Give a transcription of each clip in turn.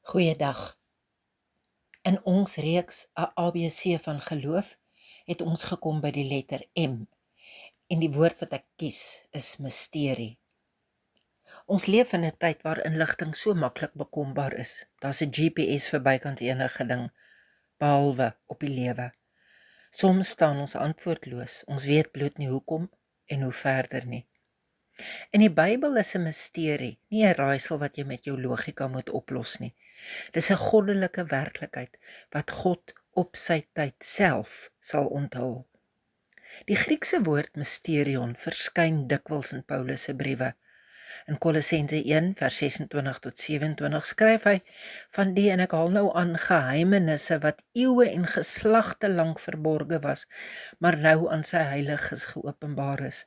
Goeiedag. In ons reeks 'n ABC van geloof het ons gekom by die letter M en die woord wat ek kies is misterie. Ons leef in 'n tyd waar inligting so maklik bekombaar is. Daar's 'n GPS vir bykans enige ding behalwe op die lewe. Soms staan ons antwoordloos. Ons weet bloot nie hoekom en hoe verder nie. In die Bybel is 'n misterie, nie 'n raaisel wat jy met jou logika moet oplos nie. Dis 'n goddelike werklikheid wat God op sy tyd self sal onthul. Die Griekse woord mysterion verskyn dikwels in Paulus se briewe. In Kolossense 1 vers 26 tot 27 skryf hy van die, en ek haal nou aan, geheimenisse wat eeue en geslagte lank verborge was, maar nou aan sy heiliges geopenbaar is.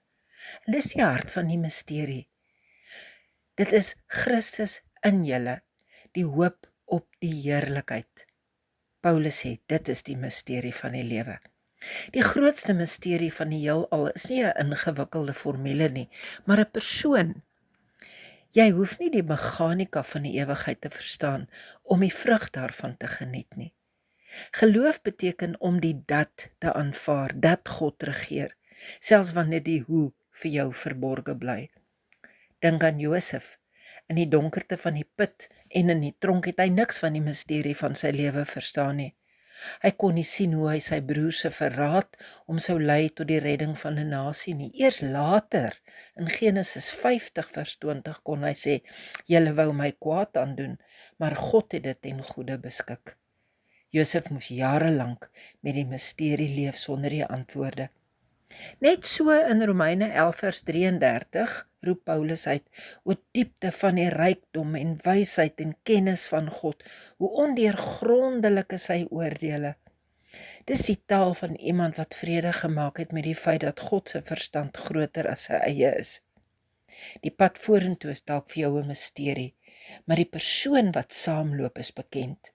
En dis die hart van die misterie. Dit is Christus in julle, die hoop op die heerlikheid. Paulus sê, dit is die misterie van die lewe. Die grootste misterie van die heelal is nie 'n ingewikkelde formule nie, maar 'n persoon. Jy hoef nie die meganika van die ewigheid te verstaan om die vrug daarvan te geniet nie. Geloof beteken om die dat te aanvaar, dat God regeer, selfs wanneer die hoe vir jou verborge bly. Dink aan Josef. In die donkerte van die put en in die tronk het hy niks van die misterie van sy lewe verstaan nie. Hy kon nie sien hoe hy sy broer se verraad sou lei tot die redding van 'n nasie nie. Eers later, in Genesis 50 vers 20, kon hy sê, julle wou my kwaad aandoen, maar God het dit ten goeie beskik. Josef moes jare lank met die misterie leef sonder die antwoorde. Net so in Romeine 11 vers 33 roep Paulus uit oor diepte van die rykdom en wysheid en kennis van God, hoe ondeurgrondelik is sy oordeele. Dis die taal van iemand wat vrede gemaak het met die feit dat God se verstand groter as sy eie is. Die pad vorentoe is dalk vir jou 'n misterie, maar die persoon wat saamloop is bekend.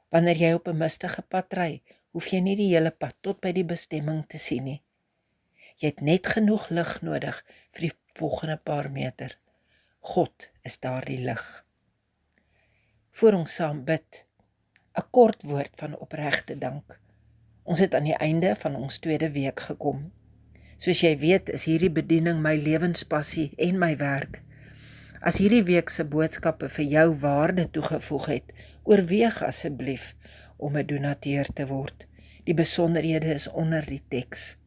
Wanneer jy op 'n mistige pad ry, hoef jy nie die hele pad tot by die bestemming te sien nie. Jy het net genoeg lig nodig vir die volgende paar meter. God is daardie lig. Voor ons saam bid, 'n kort woord van opregte dank. Ons het aan die einde van ons tweede week gekom. Soos jy weet, is hierdie bediening my lewenspassie en my werk. As hierdie week se boodskappe vir jou waarde toegevoeg het, oorweeg asseblief om 'n donateur te word. Die besonderhede is onder die teks.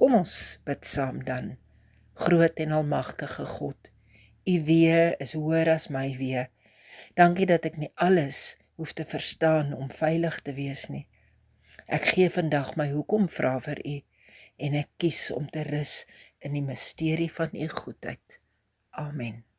Kom ons bid saam dan. Groot en almagtige God, U weë is hoër as my weë. Dankie dat ek nie alles hoef te verstaan om veilig te wees nie. Ek gee vandag my hoekom vra vir U en ek kies om te rus in die misterie van U goedheid. Amen.